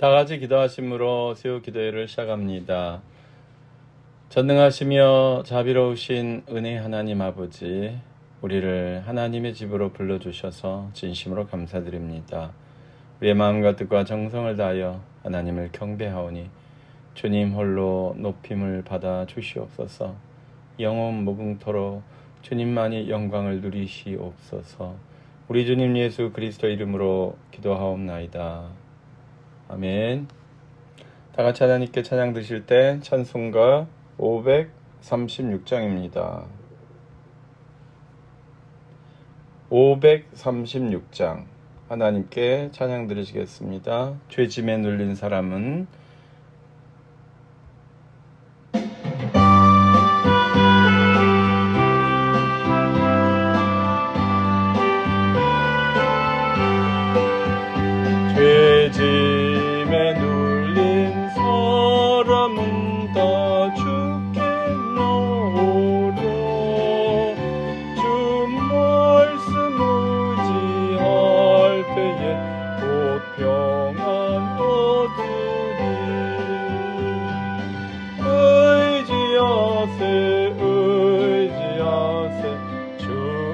다 같이 기도하심으로 수요 기도회를 시작합니다. 전능하시며 자비로우신 은혜 하나님 아버지, 우리를 하나님의 집으로 불러주셔서 진심으로 감사드립니다. 우리의 마음과 뜻과 정성을 다하여 하나님을 경배하오니 주님 홀로 높임을 받아 주시옵소서. 영원 무궁토록 주님만이 영광을 누리시옵소서. 우리 주님 예수 그리스도 이름으로 기도하옵나이다. 아멘. 다 같이 하나님께 찬양 드실 때 찬송가 536장입니다. 536장 하나님께 찬양 드리시겠습니다. 죄짐에 눌린 사람은 죄짐에 눌린 사람은 다 죽겠나오랴. 주 말씀 의지할 때에 곧 평안 얻으리. 의지하세 의지하세 주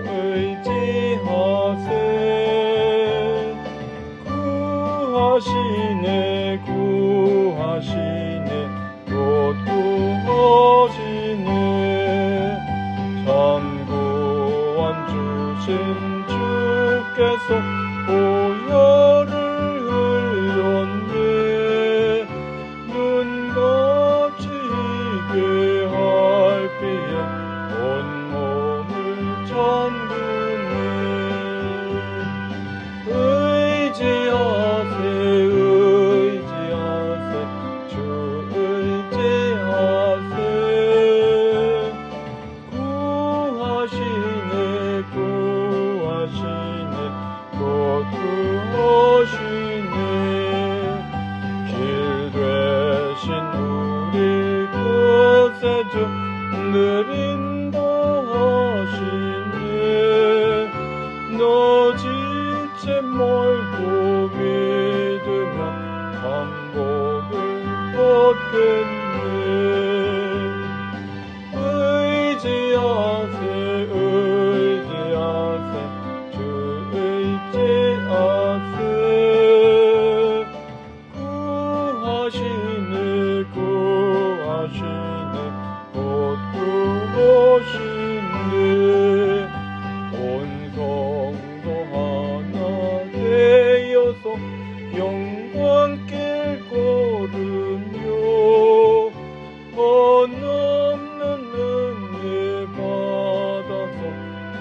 의지하세. 구하시네 구하시네 곧 구하시네. 참구원 주신 주께서 보혈을 흘렸네. 눈같이 희게 할 비에 온몸을 잠그네. 의지하세 의지하세 주 의지하세. 구하시네 구하시네 곧 구하시네. 길 되신 우리 구세주 늘 인도하시네. 너 지체 말고 믿으면 반복을 얻겠네. 의지하세 의지하세 주 의지하세. 구하시네 구하시네 곧 구하시네. 온 성도 하나 되어서 영광길 걸으며 한없는 은혜 받아서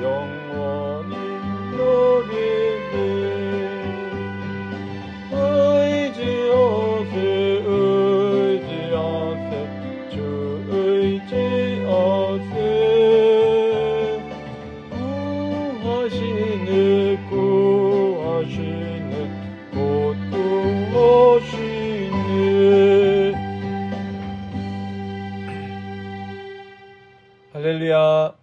영원히 누리네. 의지하세 의지하세 주 의지하세. 구하시네 구하시네 곧 구하시네. 할렐루야.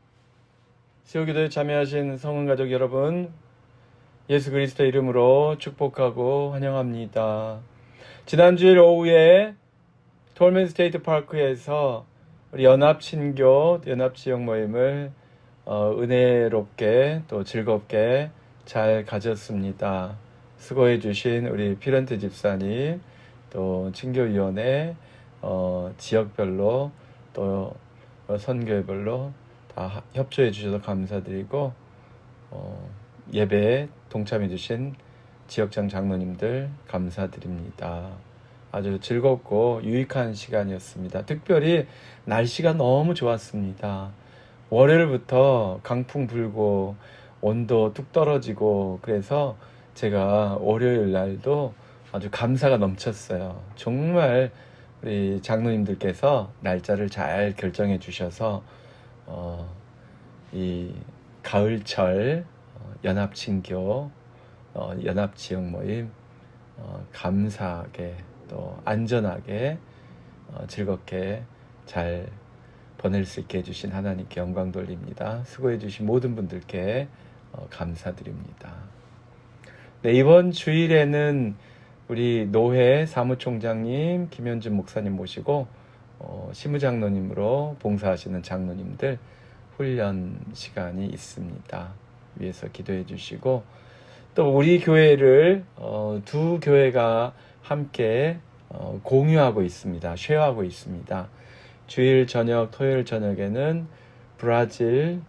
수요기도에 참여하신 성은가족 여러분, 예수 그리스도 이름으로 축복하고 환영합니다. 지난주일 오후에 톨맨 스테이트 파크에서 우리 연합친교 연합지역 모임을 은혜롭게 또 즐겁게 잘 가졌습니다. 수고해 주신 우리 피런트 집사님, 또 친교위원회 지역별로 또 선교회별로 다 협조해 주셔서 감사드리고, 예배에 동참해 주신 지역장 장로님들 감사드립니다. 아주 즐겁고 유익한 시간이었습니다. 특별히 날씨가 너무 좋았습니다. 월요일부터 강풍 불고 온도 뚝 떨어지고, 그래서 제가 월요일 날도 아주 감사가 넘쳤어요. 정말 우리 장로님들께서 날짜를 잘 결정해 주셔서 이 가을철 연합친교 연합지역 모임 감사하게 또 안전하게 즐겁게 잘 보낼 수 있게 해주신 하나님께 영광 돌립니다. 수고해 주신 모든 분들께 감사드립니다. 네, 이번 주일에는 우리 노회 사무총장님, 김현준 목사님 모시고 시무장로님으로 봉사하시는 장로님들 훈련 시간이 있습니다. 위에서 기도해 주시고, 또 우리 교회를 두 교회가 함께 공유하고 있습니다. 쉐어하고 있습니다. 주일 저녁, 토요일 저녁에는 브라질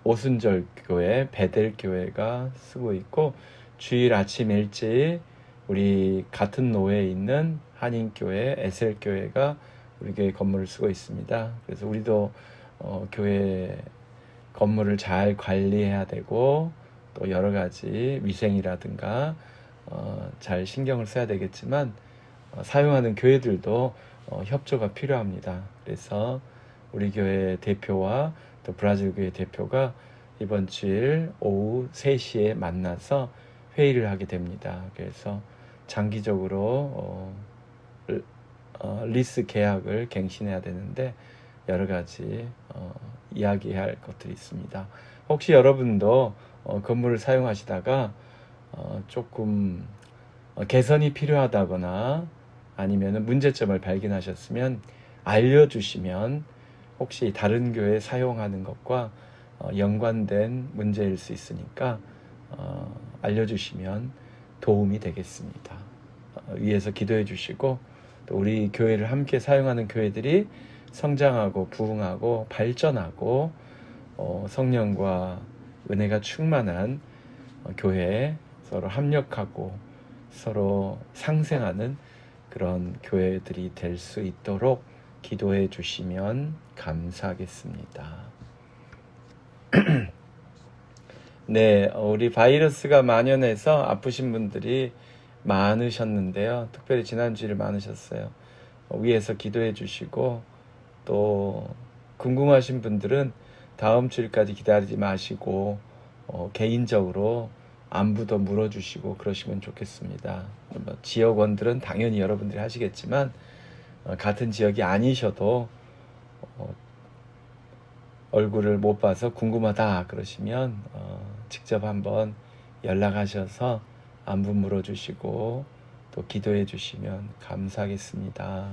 오순절 교회, 베델 교회가 쓰고 있고, 주일 아침 일찍 우리 같은 노회에 있는 한인교회, 에셀교회가 우리 교회 건물을 쓰고 있습니다. 그래서 우리도 교회 건물을 잘 관리해야 되고, 또 여러 가지 위생이라든가 잘 신경을 써야 되겠지만, 사용하는 교회들도 협조가 필요합니다. 그래서 우리 교회 대표와 또 브라질 교회 대표가 이번 주일 오후 3시에 만나서 회의를 하게 됩니다. 그래서 장기적으로 리스 계약을 갱신해야 되는데 여러 가지 이야기할 것들이 있습니다. 혹시 여러분도 건물을 사용하시다가 조금 개선이 필요하다거나 아니면 문제점을 발견하셨으면 알려주시면, 혹시 다른 교회 사용하는 것과 연관된 문제일 수 있으니까 알려주시면 도움이 되겠습니다. 위에서 기도해 주시고, 또 우리 교회를 함께 사용하는 교회들이 성장하고 부흥하고 발전하고 성령과 은혜가 충만한 교회에 서로 합력하고 서로 상생하는 그런 교회들이 될 수 있도록 기도해 주시면 감사하겠습니다. 네, 우리 바이러스가 만연해서 아프신 분들이 많으셨는데요. 특별히 지난주일 많으셨어요. 위에서 기도해 주시고, 또 궁금하신 분들은 다음 주일까지 기다리지 마시고 개인적으로 안부도 물어주시고 그러시면 좋겠습니다. 지역원들은 당연히 여러분들이 하시겠지만, 같은 지역이 아니셔도 얼굴을 못 봐서 궁금하다 그러시면 직접 한번 연락하셔서 안부 물어주시고 또 기도해 주시면 감사하겠습니다.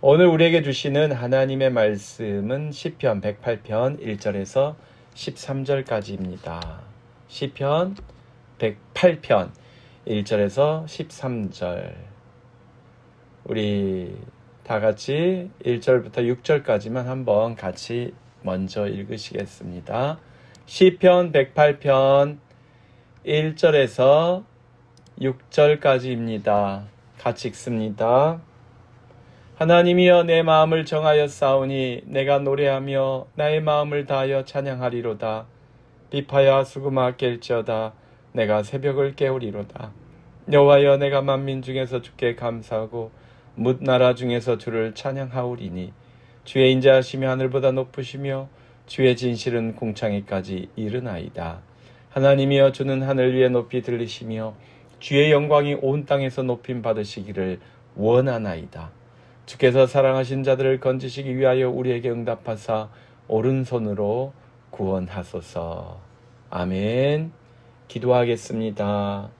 오늘 우리에게 주시는 하나님의 말씀은 시편 108편 1절에서 13절까지입니다. 시편 108편 1절에서 13절. 우리 다 같이 1절부터 6절까지만 한번 같이 먼저 읽으시겠습니다. 시편 108편 1절에서 6절까지입니다. 같이 읽습니다. 하나님이여, 내 마음을 정하여 싸우니 내가 노래하며 나의 마음을 다하여 찬양하리로다. 비파야 수금아 깰지어다. 내가 새벽을 깨우리로다. 여호와여, 내가 만민 중에서 주께 감사하고 뭇 나라 중에서 주를 찬양하오리니, 주의 인자하심이 하늘보다 높으시며 주의 진실은 궁창에까지 이르나이다. 하나님이여, 주는 하늘 위에 높이 들리시며 주의 영광이 온 땅에서 높임 받으시기를 원하나이다. 주께서 사랑하신 자들을 건지시기 위하여 우리에게 응답하사 오른손으로 구원하소서. 아멘. 기도하겠습니다.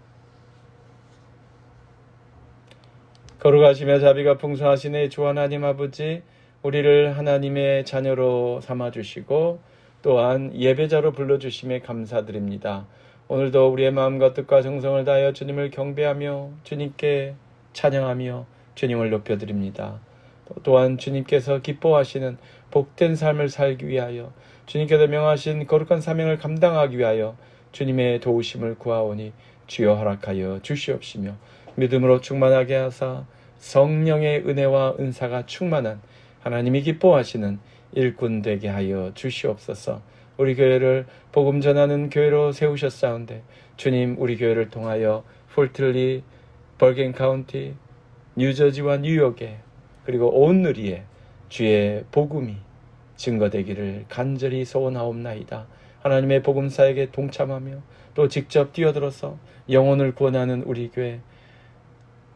거룩하시며 자비가 풍성하시네 주 하나님 아버지, 우리를 하나님의 자녀로 삼아주시고 또한 예배자로 불러주심에 감사드립니다. 오늘도 우리의 마음과 뜻과 정성을 다하여 주님을 경배하며 주님께 찬양하며 주님을 높여드립니다. 또한 주님께서 기뻐하시는 복된 삶을 살기 위하여, 주님께서 명하신 거룩한 사명을 감당하기 위하여 주님의 도우심을 구하오니 주여 허락하여 주시옵시며, 믿음으로 충만하게 하사 성령의 은혜와 은사가 충만한 하나님이 기뻐하시는 일꾼 되게 하여 주시옵소서. 우리 교회를 복음 전하는 교회로 세우셨사온데, 주님, 우리 교회를 통하여 폴틀리, 벌겐 카운티, 뉴저지와 뉴욕에 그리고 온 누리에 주의 복음이 증거되기를 간절히 소원하옵나이다. 하나님의 복음사에게 동참하며 또 직접 뛰어들어서 영혼을 구원하는 우리 교회,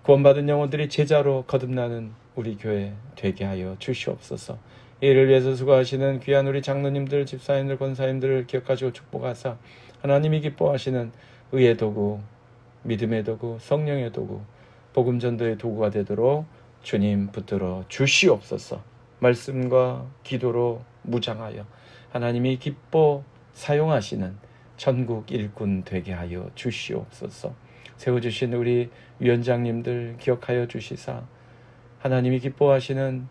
구원받은 영혼들이 제자로 거듭나는 우리 교회 되게 하여 주시옵소서. 이를 위해서 수고하시는 귀한 우리 장로님들, 집사님들, 권사님들을 기억하시고 축복하사 하나님이 기뻐하시는 의의 도구, 믿음의 도구, 성령의 도구, 복음 전도의 도구가 되도록 주님 붙들어 주시옵소서. 말씀과 기도로 무장하여 하나님이 기뻐 사용하시는 전국 일꾼 되게 하여 주시옵소서. 세워주신 우리 위원장님들 기억하여 주시사 하나님이 기뻐하시는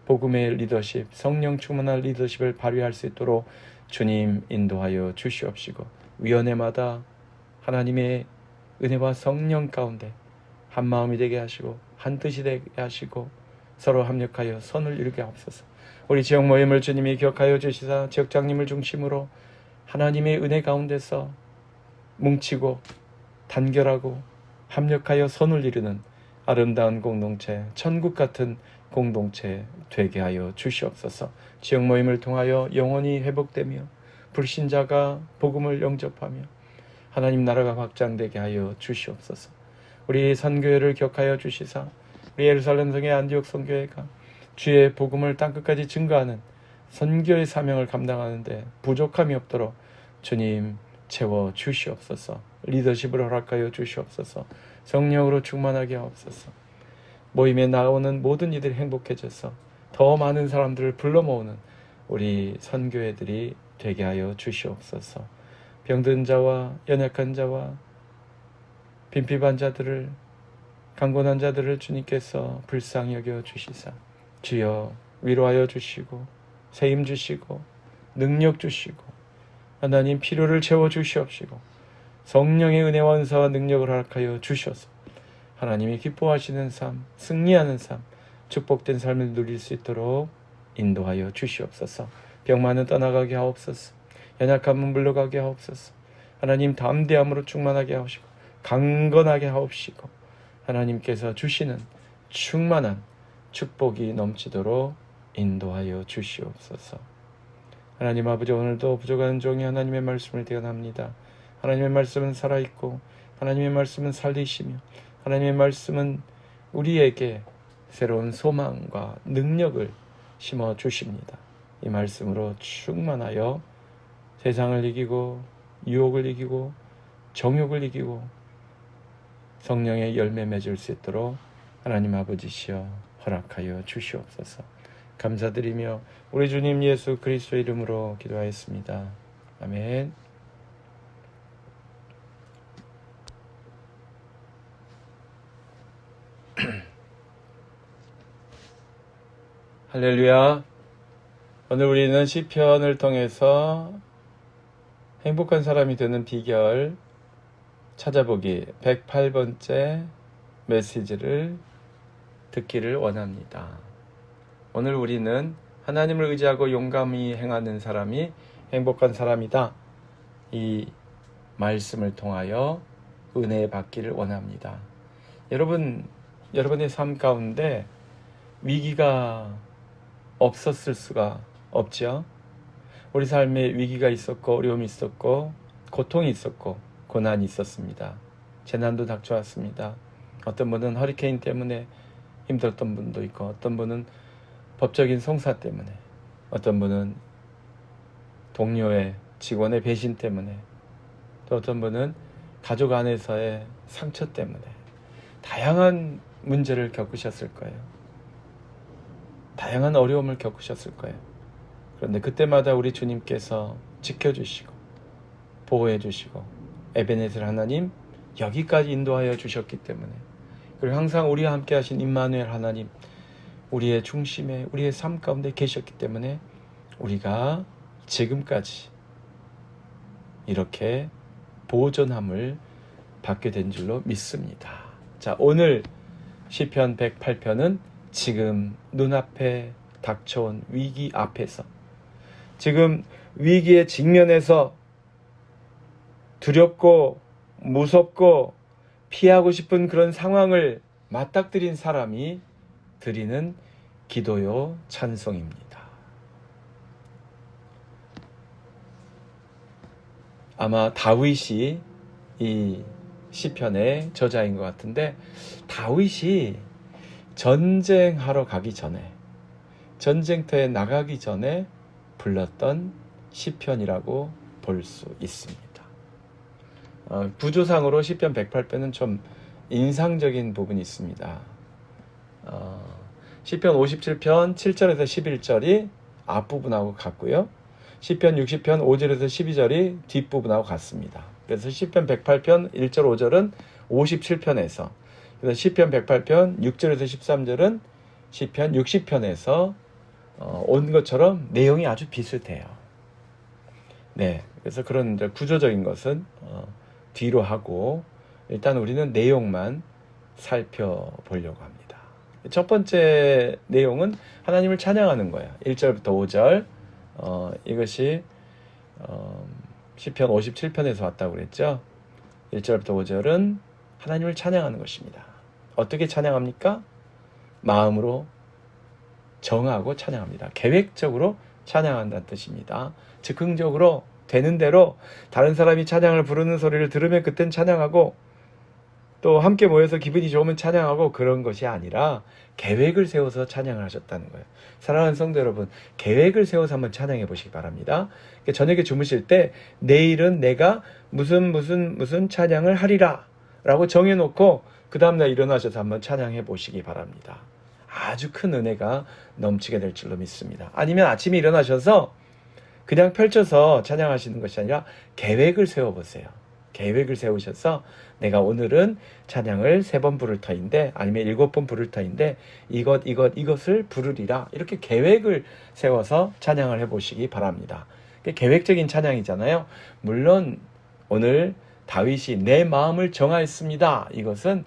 복음의 리더십, 성령 충만한 리더십을 발휘할 수 있도록 주님 인도하여 주시옵시고, 위원회마다 하나님의 은혜와 성령 가운데 한 마음이 되게 하시고 한 뜻이 되게 하시고 서로 합력하여 선을 이루게 하옵소서. 우리 지역 모임을 주님이 기억하여 주시사 지역장님을 중심으로 하나님의 은혜 가운데서 뭉치고 단결하고 합력하여 선을 이루는 아름다운 공동체, 천국 같은 공동체 되게 하여 주시옵소서. 지역 모임을 통하여 영혼이 회복되며 불신자가 복음을 영접하며 하나님 나라가 확장되게 하여 주시옵소서. 우리 선교회를 기억하여 주시사 우리 예루살렘 성의 안디옥 선교회가 주의 복음을 땅끝까지 증거하는 선교의 사명을 감당하는데 부족함이 없도록 주님 채워 주시옵소서. 리더십을 허락하여 주시옵소서. 성령으로 충만하게 하옵소서. 모임에 나오는 모든 이들이 행복해져서 더 많은 사람들을 불러 모으는 우리 선교회들이 되게 하여 주시옵소서. 병든 자와 연약한 자와 빈핍한 자들을, 강건한 자들을 주님께서 불쌍히 여겨 주시사 주여 위로하여 주시고 세임 주시고 능력 주시고 하나님 필요를 채워 주시옵시고 성령의 은혜와 은사와 능력을 허락하여 주셔서 하나님이 기뻐하시는 삶, 승리하는 삶, 축복된 삶을 누릴 수 있도록 인도하여 주시옵소서. 병만은 떠나가게 하옵소서. 연약함은 물러가게 하옵소서. 하나님 담대함으로 충만하게 하옵시고 강건하게 하옵시고 하나님께서 주시는 충만한 축복이 넘치도록 인도하여 주시옵소서. 하나님 아버지, 오늘도 부족한 종이 하나님의 말씀을 대언합니다. 하나님의 말씀은 살아있고 하나님의 말씀은 살리시며 하나님의 말씀은 우리에게 새로운 소망과 능력을 심어주십니다. 이 말씀으로 충만하여 세상을 이기고 유혹을 이기고 정욕을 이기고 성령의 열매 맺을 수 있도록 하나님 아버지시여 허락하여 주시옵소서. 감사드리며 우리 주님 예수 그리스도 이름으로 기도하였습니다. 아멘. 할렐루야. 오늘 우리는 시편을 통해서 행복한 사람이 되는 비결 찾아보기 108번째 메시지를 듣기를 원합니다. 오늘 우리는 하나님을 의지하고 용감히 행하는 사람이 행복한 사람이다. 이 말씀을 통하여 은혜 받기를 원합니다. 여러분의 삶 가운데 위기가 없었을 수가 없죠. 우리 삶에 위기가 있었고 어려움이 있었고 고통이 있었고 고난이 있었습니다. 재난도 닥쳐왔습니다. 어떤 분은 허리케인 때문에 힘들었던 분도 있고 어떤 분은 법적인 송사 때문에 어떤 분은 동료의 직원의 배신 때문에 또 어떤 분은 가족 안에서의 상처 때문에 다양한 문제를 겪으셨을 거예요. 다양한 어려움을 겪으셨을 거예요. 그런데 그때마다 우리 주님께서 지켜주시고 보호해주시고 에베네셀 하나님 여기까지 인도하여 주셨기 때문에, 그리고 항상 우리와 함께 하신 임마누엘 하나님 우리의 중심에 우리의 삶 가운데 계셨기 때문에 우리가 지금까지 이렇게 보존함을 받게 된 줄로 믿습니다. 자, 오늘 시편 108편은 지금 눈앞에 닥쳐온 위기 앞에서, 지금 위기에 직면해서 두렵고 무섭고 피하고 싶은 그런 상황을 맞닥뜨린 사람이 드리는 기도요 찬송입니다. 아마 다윗이 이 시편의 저자인 것 같은데, 다윗이 전쟁하러 가기 전에, 전쟁터에 나가기 전에 불렀던 시편이라고 볼 수 있습니다. 구조상으로 시편 108편은 좀 인상적인 부분이 있습니다. 시편 57편 7절에서 11절이 앞부분하고 같고요. 시편 60편 5절에서 12절이 뒷부분하고 같습니다. 그래서 시편 108편 1절 5절은 57편에서, 그래서 시편 108편 6절에서 13절은 시편 60편에서 온 것처럼 내용이 아주 비슷해요. 네, 그래서 그런 이제 구조적인 것은 뒤로 하고 일단 우리는 내용만 살펴보려고 합니다. 첫 번째 내용은 하나님을 찬양하는 거예요. 1절부터 5절. 이것이 시편 57편에서 왔다고 그랬죠. 1절부터 5절은 하나님을 찬양하는 것입니다. 어떻게 찬양합니까? 마음으로 정하고 찬양합니다. 계획적으로 찬양한다는 뜻입니다. 즉흥적으로 되는 대로 다른 사람이 찬양을 부르는 소리를 들으면 그땐 찬양하고, 또 함께 모여서 기분이 좋으면 찬양하고, 그런 것이 아니라 계획을 세워서 찬양을 하셨다는 거예요. 사랑하는 성도 여러분, 계획을 세워서 한번 찬양해 보시기 바랍니다. 저녁에 주무실 때 내일은 내가 무슨 찬양을 하리라 라고 정해놓고 그 다음날 일어나셔서 한번 찬양해 보시기 바랍니다. 아주 큰 은혜가 넘치게 될 줄로 믿습니다. 아니면 아침에 일어나셔서 그냥 펼쳐서 찬양하시는 것이 아니라 계획을 세워보세요. 계획을 세우셔서 내가 오늘은 찬양을 3번 부를 터인데, 아니면 7번 부를 터인데 이것을 부르리라, 이렇게 계획을 세워서 찬양을 해보시기 바랍니다. 계획적인 찬양이잖아요. 물론 오늘 다윗이 내 마음을 정하였습니다, 이것은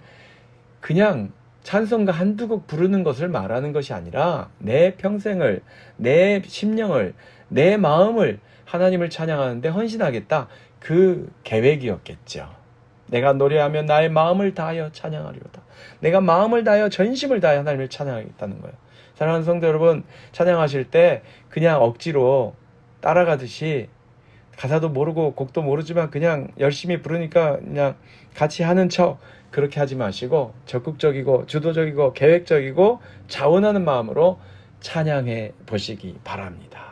그냥 찬송가 한두 곡 부르는 것을 말하는 것이 아니라 내 평생을, 내 심령을, 내 마음을 하나님을 찬양하는데 헌신하겠다, 그 계획이었겠죠. 내가 노래하며 나의 마음을 다하여 찬양하리로다. 내가 마음을 다하여 전심을 다하여 하나님을 찬양하겠다는 거예요. 사랑하는 성도 여러분, 찬양하실 때 그냥 억지로 따라가듯이 가사도 모르고 곡도 모르지만 그냥 열심히 부르니까 그냥 같이 하는 척, 그렇게 하지 마시고 적극적이고 주도적이고 계획적이고 자원하는 마음으로 찬양해 보시기 바랍니다.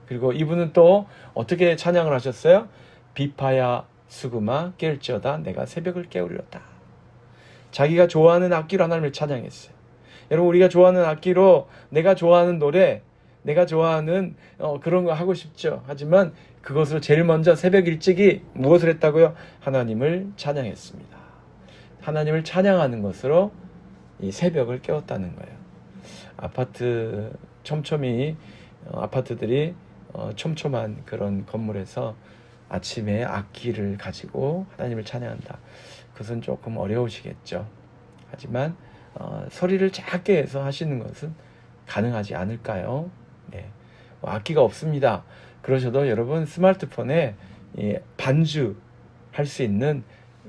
그리고 이분은 또 어떻게 찬양을 하셨어요? 비파야 수금아 깰지어다 내가 새벽을 깨우리로다. 자기가 좋아하는 악기로 하나님을 찬양했어요. 여러분, 우리가 좋아하는 악기로 내가 좋아하는 노래, 내가 좋아하는 그런 거 하고 싶죠. 하지만 그것으로 제일 먼저 새벽 일찍이 무엇을 했다고요? 하나님을 찬양했습니다. 하나님을 찬양하는 것으로 이 새벽을 깨웠다는 거예요. 아파트들이 촘촘한 그런 건물에서 아침에 악기를 가지고 하나님을 찬양한다. 그것은 조금 어려우시겠죠. 하지만 소리를 작게 해서 하시는 것은 가능하지 않을까요? 네. 악기가 없습니다. 그러셔도 여러분 스마트폰에 반주할 수 있는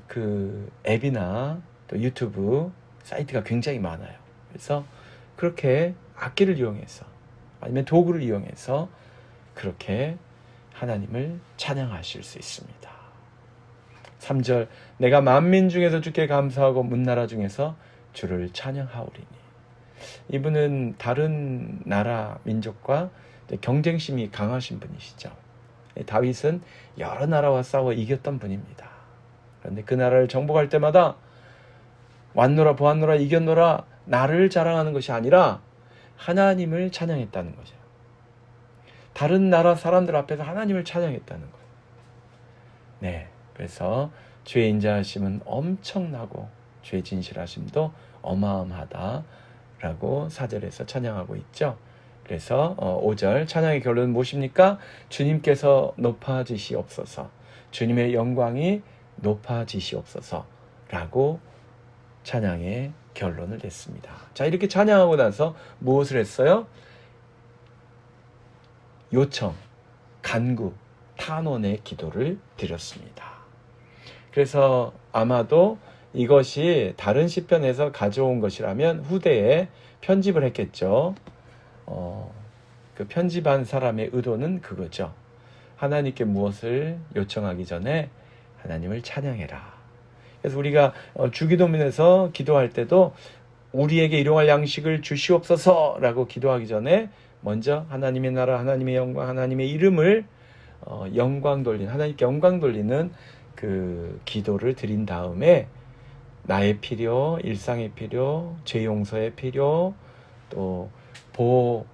그 앱이나 또 유튜브 사이트가 굉장히 많아요. 그래서 그렇게 악기를 이용해서 아니면 도구를 이용해서 그렇게 하나님을 찬양하실 수 있습니다. 3절, 내가 만민 중에서 주께 감사하고 문나라 중에서 주를 찬양하오리니. 이분은 다른 나라 민족과 경쟁심이 강하신 분이시죠. 다윗은 여러 나라와 싸워 이겼던 분입니다. 그런데 그 나라를 정복할 때마다 왔노라 보았노라 이겼노라 나를 자랑하는 것이 아니라 하나님을 찬양했다는 거죠. 다른 나라 사람들 앞에서 하나님을 찬양했다는 거예요. 네, 그래서 주의 인자하심은 엄청나고 주의 진실하심도 어마어마하다라고 4절에서 찬양하고 있죠. 그래서 5절 찬양의 결론은 무엇입니까? 주님께서 높아지시옵소서, 주님의 영광이 높아지시옵소서라고 찬양의 결론을 냈습니다. 자, 이렇게 찬양하고 나서 무엇을 했어요? 요청, 간구, 탄원의 기도를 드렸습니다. 그래서 아마도 이것이 다른 시편에서 가져온 것이라면 후대에 편집을 했겠죠. 그 편집한 사람의 의도는 그거죠. 하나님께 무엇을 요청하기 전에 하나님을 찬양해라. 그래서 우리가 주기도문에서 기도할 때도 우리에게 일용할 양식을 주시옵소서라고 기도하기 전에 먼저 하나님의 나라, 하나님의 영광, 하나님의 이름을 영광 돌리는, 하나님께 영광 돌리는 그 기도를 드린 다음에 나의 필요, 일상의 필요, 죄 용서의 필요, 또 보호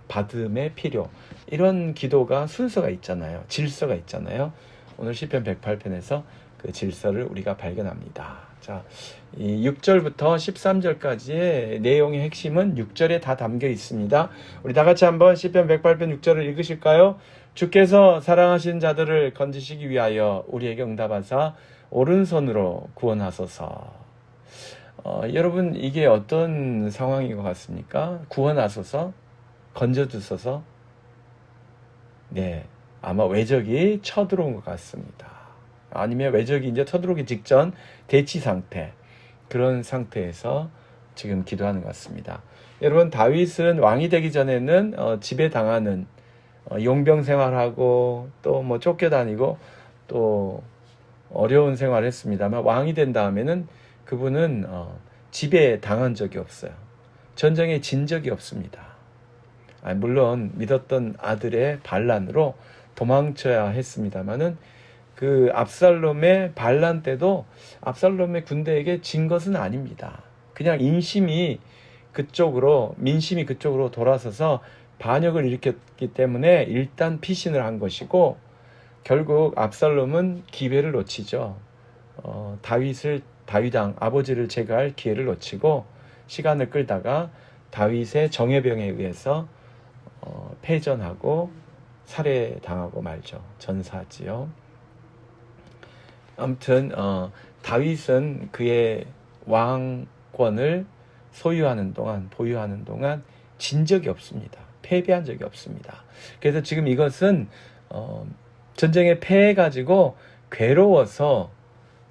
받음의 필요, 이런 기도가 순서가 있잖아요. 질서가 있잖아요. 오늘 시편 108편에서 그 질서를 우리가 발견합니다. 자, 이 6절부터 13절까지의 내용의 핵심은 6절에 다 담겨 있습니다. 우리 다 같이 한번 시편 108편 6절을 읽으실까요? 주께서 사랑하신 자들을 건지시기 위하여 우리에게 응답하사 오른손으로 구원하소서. 여러분, 이게 어떤 상황인 것 같습니까? 구원하소서, 건져주소서. 네, 아마 외적이 쳐들어온 것 같습니다. 아니면 외적이 이제 쳐들어오기 직전 대치 상태, 그런 상태에서 지금 기도하는 것 같습니다. 여러분, 다윗은 왕이 되기 전에는 지배당하는 용병 생활하고 또 뭐 쫓겨다니고 또 어려운 생활을 했습니다만, 왕이 된 다음에는 그분은 지배당한 적이 없어요. 전쟁에 진 적이 없습니다. 물론 믿었던 아들의 반란으로 도망쳐야 했습니다마는 그 압살롬의 반란 때도 압살롬의 군대에게 진 것은 아닙니다. 그냥 민심이 그쪽으로 돌아서서 반역을 일으켰기 때문에 일단 피신을 한 것이고, 결국 압살롬은 기회를 놓치죠. 다윗왕 아버지를 제거할 기회를 놓치고 시간을 끌다가 다윗의 정예병에 의해서 패전하고 살해당하고 말죠. 전사하지요. 아무튼 다윗은 그의 왕권을 보유하는 동안 진 적이 없습니다. 패배한 적이 없습니다. 그래서 지금 이것은 전쟁에 패해가지고 괴로워서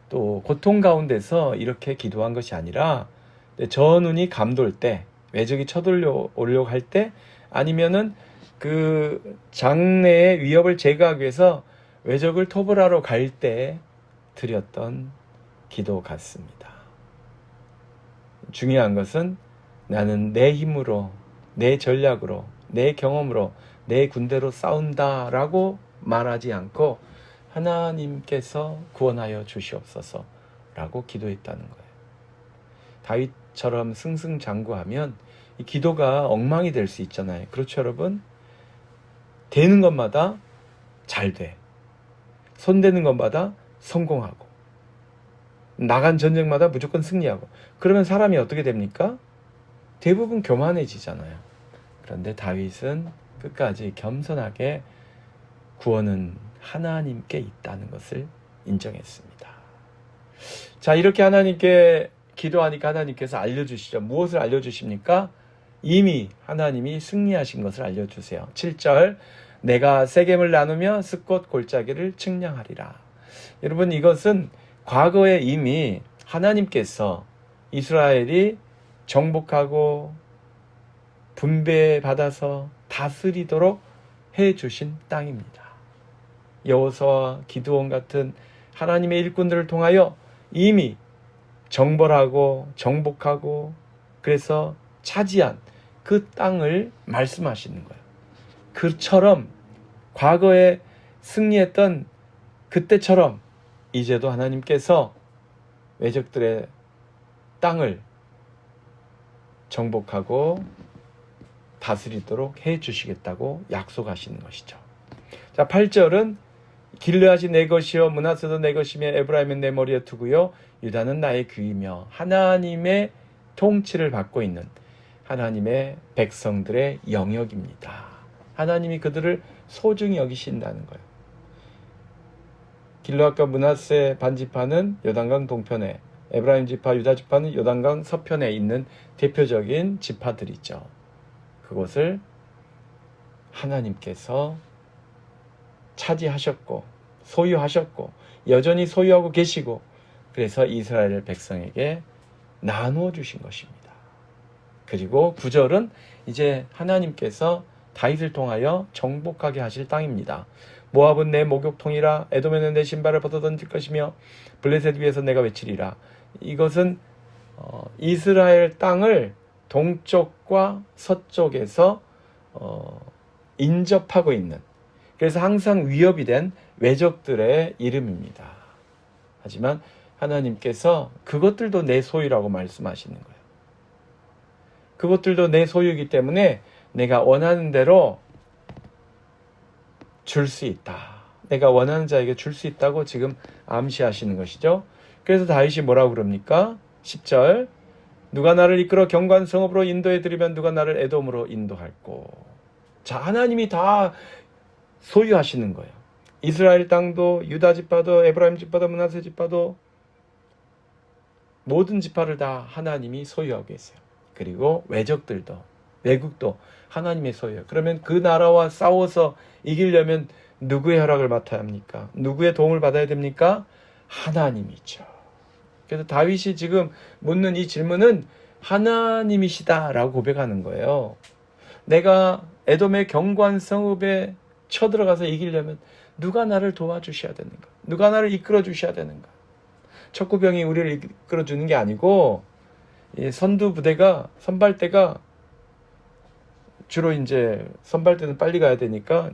또 고통 가운데서 이렇게 기도한 것이 아니라, 전운이 감돌 때, 외적이 쳐들어오려고 할 때, 아니면은 그 장래의 위협을 제거하기 위해서 외적을 토벌하러 갈 때 드렸던 기도 같습니다. 중요한 것은 나는 내 힘으로, 내 전략으로, 내 경험으로, 내 군대로 싸운다라고 말하지 않고 하나님께서 구원하여 주시옵소서라고 기도했다는 거예요. 다윗처럼 승승장구하면 이 기도가 엉망이 될 수 있잖아요. 그렇죠, 여러분? 되는 것마다 잘 돼. 손대는 것마다 성공하고, 나간 전쟁마다 무조건 승리하고, 그러면 사람이 어떻게 됩니까? 대부분 교만해지잖아요. 그런데 다윗은 끝까지 겸손하게 구원은 하나님께 있다는 것을 인정했습니다. 자, 이렇게 하나님께 기도하니까 하나님께서 알려주시죠. 무엇을 알려주십니까? 이미 하나님이 승리하신 것을 알려주세요. 7절, 내가 세겜을 나누며 스콧 골짜기를 측량하리라. 여러분, 이것은 과거에 이미 하나님께서 이스라엘이 정복하고 분배받아서 다스리도록 해주신 땅입니다. 여호수아와 기드온 같은 하나님의 일꾼들을 통하여 이미 정벌하고 정복하고 그래서 차지한 그 땅을 말씀하시는 거예요. 그처럼 과거에 승리했던 그때처럼 이제도 하나님께서 외적들의 땅을 정복하고 다스리도록 해 주시겠다고 약속하시는 것이죠. 자, 8절은 길르앗이 내 것이요 므낫세도 내 것이며 에브라임은 내 머리에 두고요 유다는 나의 귀이며, 하나님의 통치를 받고 있는 하나님의 백성들의 영역입니다. 하나님이 그들을 소중히 여기신다는 거예요. 길르앗과 므낫세 반지파는 요단강 동편에, 에브라임 지파, 유다 지파는 요단강 서편에 있는 대표적인 지파들이죠. 그것을 하나님께서 차지하셨고 소유하셨고 여전히 소유하고 계시고, 그래서 이스라엘 백성에게 나누어 주신 것입니다. 그리고 9절은 이제 하나님께서 다윗을 통하여 정복하게 하실 땅입니다. 모압은 내 목욕통이라, 에돔에는 내 신발을 벗어던질 것이며 블레셋 위에서 내가 외치리라. 이것은 이스라엘 땅을 동쪽과 서쪽에서 인접하고 있는, 그래서 항상 위협이 된 외적들의 이름입니다. 하지만 하나님께서 그것들도 내 소유라고 말씀하시는 거예요. 그것들도 내 소유이기 때문에 내가 원하는 대로 줄 수 있다. 내가 원하는 자에게 줄 수 있다고 지금 암시하시는 것이죠. 그래서 다윗이 뭐라고 그럽니까? 10절 누가 나를 이끌어 경관 성읍으로 인도해드리면 누가 나를 에돔으로 인도할꼬. 자, 하나님이 다 소유하시는 거예요. 이스라엘 땅도 유다 지파도 에브라임 지파도 므낫세 지파도 모든 지파를 다 하나님이 소유하고 계세요. 그리고 외적들도 외국도 하나님의 소유예요. 그러면 그 나라와 싸워서 이기려면 누구의 허락을 맡아야 합니까? 누구의 도움을 받아야 됩니까? 하나님이죠. 그래서 다윗이 지금 묻는 이 질문은 하나님이시다라고 고백하는 거예요. 내가 에돔의 경관 성읍에 쳐들어가서 이기려면 누가 나를 도와주셔야 되는가? 누가 나를 이끌어 주셔야 되는가? 척구병이 우리를 이끌어 주는 게 아니고 선두 부대가 선발대가 주로 이제 선발대는 빨리 가야 되니까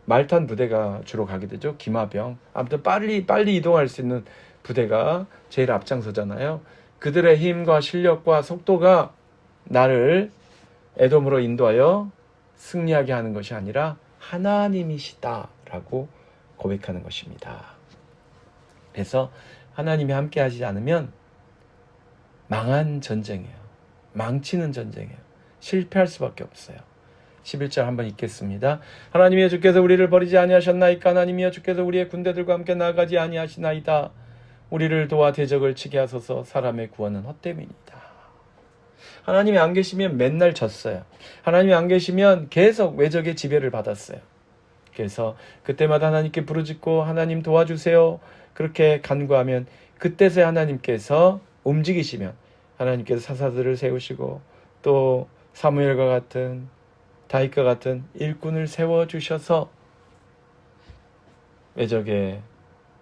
말탄 부대가 주로 가게 되죠. 기마병. 아무튼 빨리 이동할 수 있는 부대가 제일 앞장서잖아요. 그들의 힘과 실력과 속도가 나를 에돔으로 인도하여 승리하게 하는 것이 아니라 하나님이시다라고 고백하는 것입니다. 그래서 하나님이 함께 하시지 않으면 망한 전쟁이에요. 망치는 전쟁이에요. 실패할 수밖에 없어요. 11절 한번 읽겠습니다. 하나님이여 주께서 우리를 버리지 아니하셨나이까. 하나님이여 주께서 우리의 군대들과 함께 나아가지 아니하시나이다. 우리를 도와 대적을 치게 하소서. 사람의 구원은 헛됨이니이다. 하나님이 안 계시면 맨날 졌어요. 하나님이 안 계시면 계속 외적의 지배를 받았어요. 그래서 그때마다 하나님께 부르짖고 하나님 도와주세요. 그렇게 간구하면 그때서야 하나님께서 움직이시면 하나님께서 사사들을 세우시고 또 사무엘과 같은 다윗과 같은 일꾼을 세워주셔서 외적의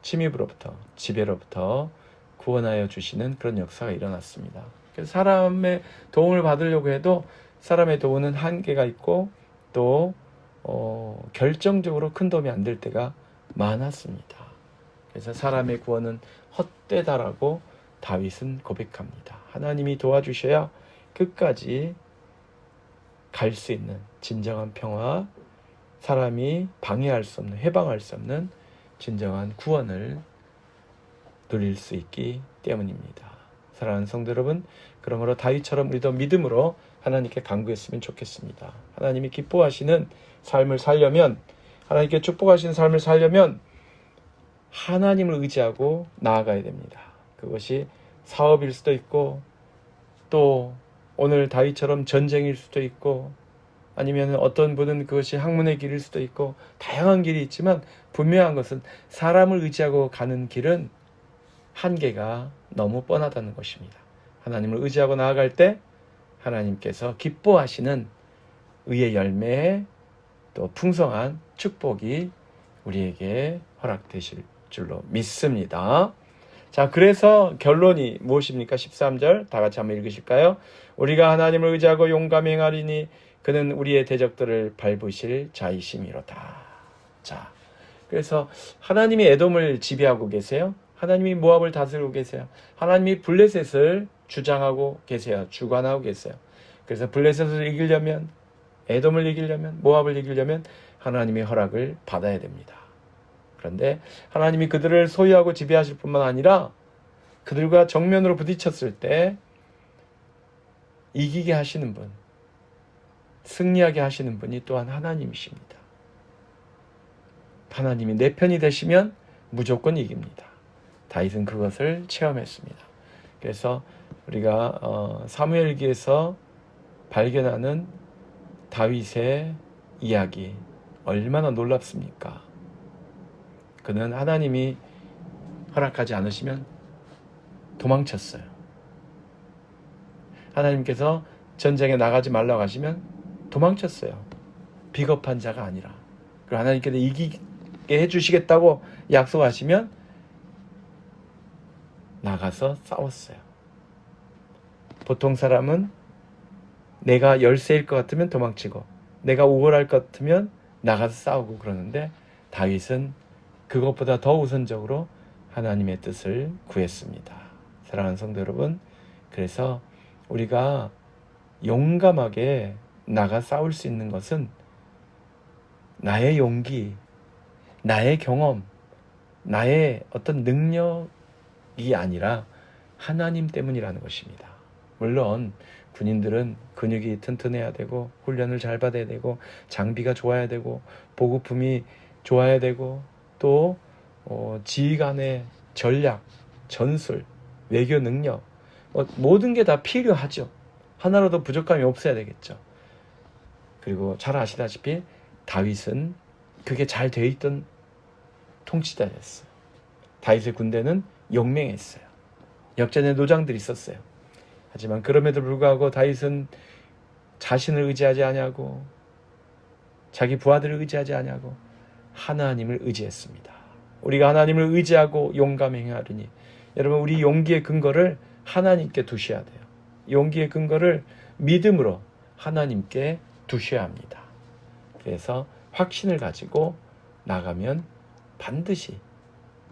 침입으로부터 지배로부터 구원하여 주시는 그런 역사가 일어났습니다. 그래서 사람의 도움을 받으려고 해도 사람의 도움은 한계가 있고 또 결정적으로 큰 도움이 안 될 때가 많았습니다. 그래서 사람의 구원은 헛되다라고 다윗은 고백합니다. 하나님이 도와주셔야 끝까지 갈 수 있는 진정한 평화, 사람이 방해할 수 없는, 해방할 수 없는 진정한 구원을 누릴 수 있기 때문입니다. 사랑하는 성도 여러분, 그러므로 다윗처럼 우리도 믿음으로 하나님께 간구했으면 좋겠습니다. 하나님이 기뻐하시는 삶을 살려면, 하나님께 축복하시는 삶을 살려면 하나님을 의지하고 나아가야 됩니다. 그것이 사업일 수도 있고 또 오늘 다윗처럼 전쟁일 수도 있고 아니면 어떤 분은 그것이 학문의 길일 수도 있고 다양한 길이 있지만 분명한 것은 사람을 의지하고 가는 길은 한계가 너무 뻔하다는 것입니다. 하나님을 의지하고 나아갈 때 하나님께서 기뻐하시는 의의 열매 또 풍성한 축복이 우리에게 허락되실 줄로 믿습니다. 자, 그래서 결론이 무엇입니까? 13절 다 같이 한번 읽으실까요? 우리가 하나님을 의지하고 용감히 행하리니 그는 우리의 대적들을 밟으실 자이심이로다. 자, 그래서 하나님이 에돔을 지배하고 계세요. 하나님이 모압을 다스리고 계세요. 하나님이 블레셋을 주장하고 계세요. 주관하고 계세요. 그래서 블레셋을 이기려면, 에돔을 이기려면, 모압을 이기려면 하나님의 허락을 받아야 됩니다. 그런데 하나님이 그들을 소유하고 지배하실 뿐만 아니라 그들과 정면으로 부딪혔을 때 이기게 하시는 분, 승리하게 하시는 분이 또한 하나님이십니다. 하나님이 내 편이 되시면 무조건 이깁니다. 다윗은 그것을 체험했습니다. 그래서 우리가 사무엘기에서 발견하는 다윗의 이야기 얼마나 놀랍습니까? 그는 하나님이 허락하지 않으시면 도망쳤어요. 하나님께서 전쟁에 나가지 말라고 하시면 도망쳤어요. 비겁한 자가 아니라. 그리고 하나님께서 이기게 해주시겠다고 약속하시면 나가서 싸웠어요. 보통 사람은 내가 열세일 것 같으면 도망치고 내가 우월할 것 같으면 나가서 싸우고 그러는데 다윗은 그것보다 더 우선적으로 하나님의 뜻을 구했습니다. 사랑하는 성도 여러분, 그래서 우리가 용감하게 나가 싸울 수 있는 것은 나의 용기, 나의 경험, 나의 어떤 능력이 아니라 하나님 때문이라는 것입니다. 물론 군인들은 근육이 튼튼해야 되고 훈련을 잘 받아야 되고 장비가 좋아야 되고 보급품이 좋아야 되고 또 지휘관의 전략, 전술, 외교 능력 모든 게 다 필요하죠. 하나라도 부족함이 없어야 되겠죠. 그리고 잘 아시다시피 다윗은 그게 잘 돼 있던 통치자였어요. 다윗의 군대는 용맹했어요. 역전의 노장들이 있었어요. 하지만 그럼에도 불구하고 다윗은 자신을 의지하지 아니하고 자기 부하들을 의지하지 아니하고 하나님을 의지했습니다. 우리가 하나님을 의지하고 용감히 행하리니, 여러분, 우리 용기의 근거를 하나님께 두셔야 돼요. 용기의 근거를 믿음으로 하나님께 두셔야 합니다. 그래서 확신을 가지고 나가면 반드시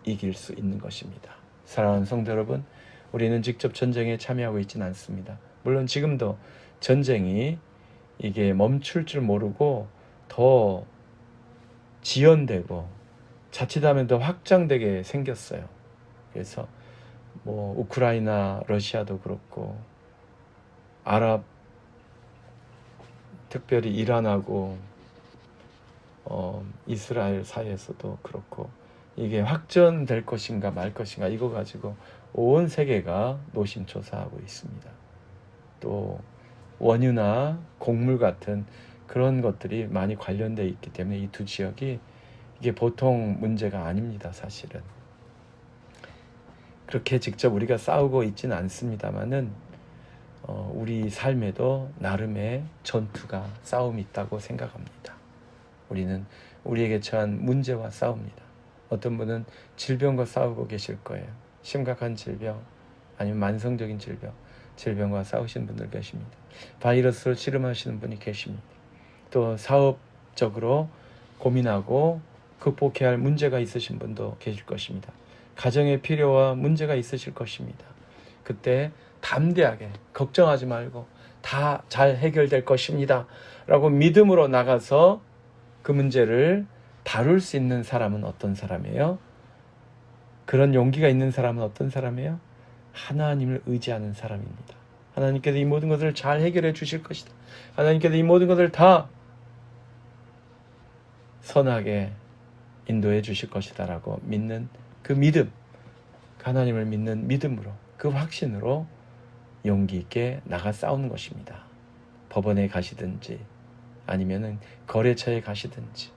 이길 수 있는 것입니다. 사랑하는 성도 여러분, 우리는 직접 전쟁에 참여하고 있지는 않습니다. 물론 지금도 전쟁이 이게 멈출 줄 모르고 더 지연되고 자칫하면 더 확장되게 생겼어요. 그래서 우크라이나, 러시아도 그렇고 아랍, 특별히 이란하고 이스라엘 사이에서도 그렇고 이게 확전될 것인가 말 것인가 이거 가지고 온 세계가 노심초사하고 있습니다. 또 원유나 곡물 같은 그런 것들이 많이 관련되어 있기 때문에 이 두 지역이 이게 보통 문제가 아닙니다. 사실은 그렇게 직접 우리가 싸우고 있지는 않습니다만은 우리 삶에도 나름의 전투가 싸움이 있다고 생각합니다. 우리는 우리에게 처한 문제와 싸웁니다. 어떤 분은 질병과 싸우고 계실 거예요. 심각한 질병 아니면 만성적인 질병과 싸우시는 분들 계십니다. 바이러스를 씨름하시는 분이 계십니다. 또 사업적으로 고민하고 극복해야 할 문제가 있으신 분도 계실 것입니다. 가정의 필요와 문제가 있으실 것입니다. 그때 담대하게 걱정하지 말고 다 잘 해결될 것입니다 라고 믿음으로 나가서 그 문제를 다룰 수 있는 사람은 어떤 사람이에요? 그런 용기가 있는 사람은 어떤 사람이에요? 하나님을 의지하는 사람입니다. 하나님께서 이 모든 것을 잘 해결해 주실 것이다. 하나님께서 이 모든 것을 다 선하게 인도해 주실 것이다 라고 믿는 그 믿음, 하나님을 믿는 믿음으로, 그 확신으로 용기 있게 나가 싸우는 것입니다. 법원에 가시든지 아니면은 거래처에 가시든지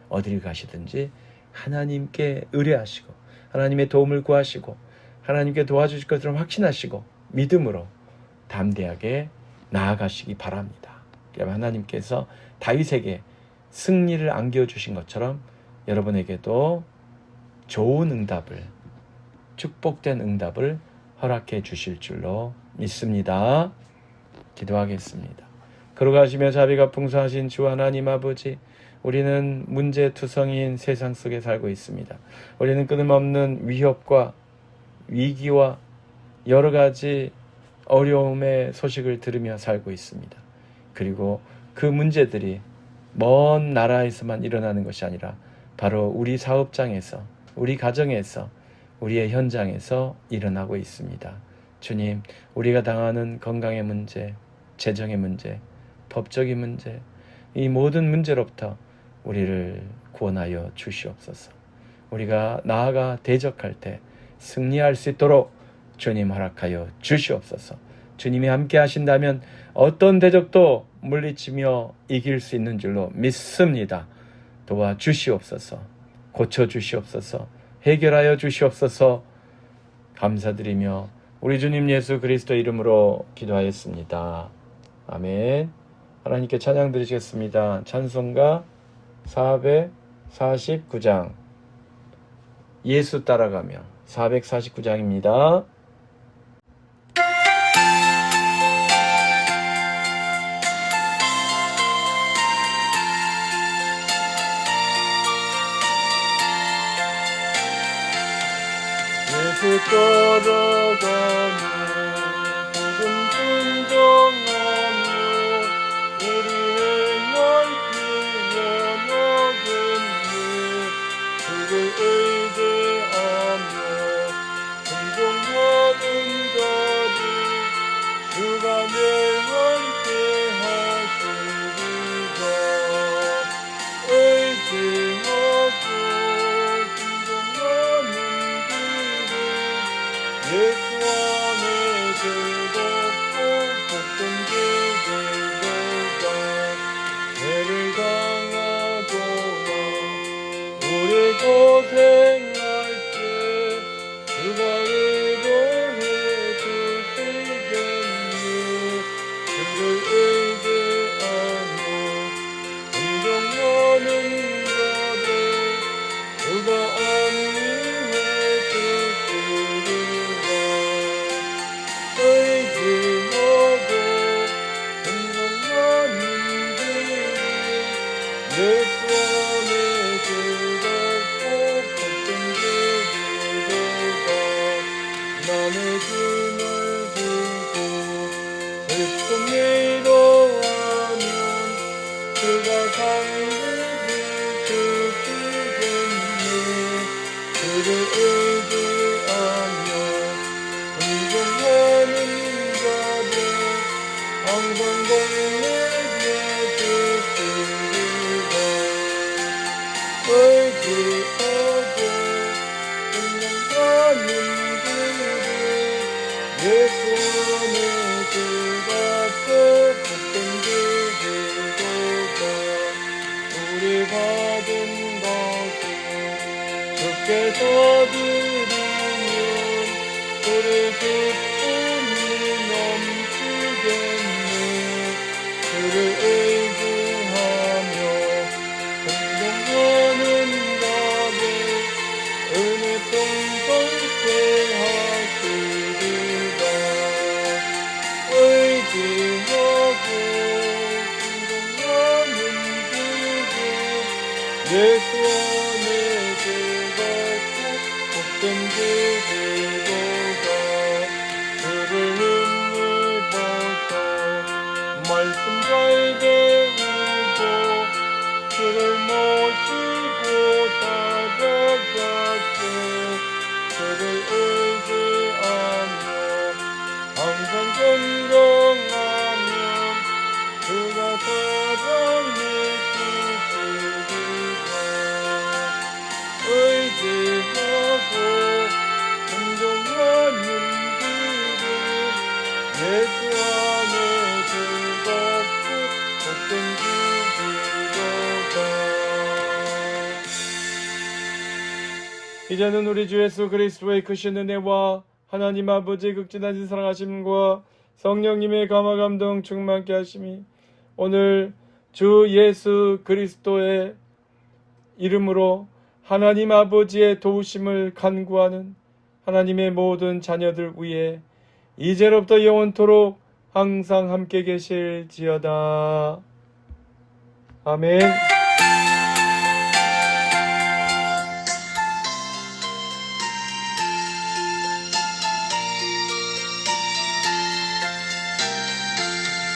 어디를 가시든지 하나님께 의뢰하시고 하나님의 도움을 구하시고 하나님께 도와주실 것을 확신하시고 믿음으로 담대하게 나아가시기 바랍니다. 그럼 하나님께서 다윗에게 승리를 안겨주신 것처럼 여러분에게도 좋은 응답을, 축복된 응답을 허락해 주실 줄로 믿습니다. 기도하겠습니다. 걸어가시며 자비가 풍성하신 주 하나님 아버지, 우리는 문제투성이인 세상 속에 살고 있습니다. 우리는 끊임없는 위협과 위기와 여러 가지 어려움의 소식을 들으며 살고 있습니다. 그리고 그 문제들이 먼 나라에서만 일어나는 것이 아니라 바로 우리 사업장에서, 우리 가정에서, 우리의 현장에서 일어나고 있습니다. 주님, 우리가 당하는 건강의 문제, 재정의 문제, 법적인 문제, 이 모든 문제로부터 우리를 구원하여 주시옵소서. 우리가 나아가 대적할 때 승리할 수 있도록 주님 허락하여 주시옵소서. 주님이 함께 하신다면 어떤 대적도 물리치며 이길 수 있는 줄로 믿습니다. 도와주시옵소서. 고쳐주시옵소서. 해결하여 주시옵소서. 감사드리며 우리 주님 예수 그리스도 이름으로 기도하였습니다. 아멘. 하나님께 찬양 드리시겠습니다. 찬송가 449장 예수 따라가며 449장입니다. 따라가며 복음 순종하며 우리 행할 길에 나겠네. 주를 의지하며 순종하는 자들 주가 늘 함께 하시리라. 의지하고 순종하는 길은 예수 안에 즐겁고 복된 길이로다. 해를 당하거나 우리 고생할 때 주가 위로해 주시겠네. 주를 의지하며 순종하는 자들 주가 안위해 주시리라. 의지하고 순종하는 길은 예수 안에 즐겁고 복된 길이로다. 남의 짐을 지고 슬픔 위로하면 주가 상급을 주시겠네. 주를 의지하며 순종하는 자들 항상 공내게 주시리라. 의지하고 순종하는 길은 예수 안에 즐겁고 복된 길이로다. 우리 받은 것을 주께서 드리면 우리 기쁨이 넘치겠네. 주를 의지하며 순종하는 자들 은혜 풍성케 하시리라. 의지하고 순종하는 길은 예수 안에 즐겁고 복된 길이로다. 주를 힘입어서 말씀 잘 배우고 주를 모시고 살아가세. 주를 의지하며 항상 순종하면 주가 사랑해 주시리라. 의지하고 순종하는 길은 예수 안에 즐겁고 복된 길이로다. 이제는 우리 주 예수 그리스도의 크신 은혜와 하나님 아버지의 극진하신 사랑하심과 성령님의 감화 감동 충만케 하심이 오늘 주 예수 그리스도의 이름으로 하나님 아버지의 도우심을 간구하는 하나님의 모든 자녀들 위에 이제로부터 영원토록 항상 함께 계실지어다. 아멘.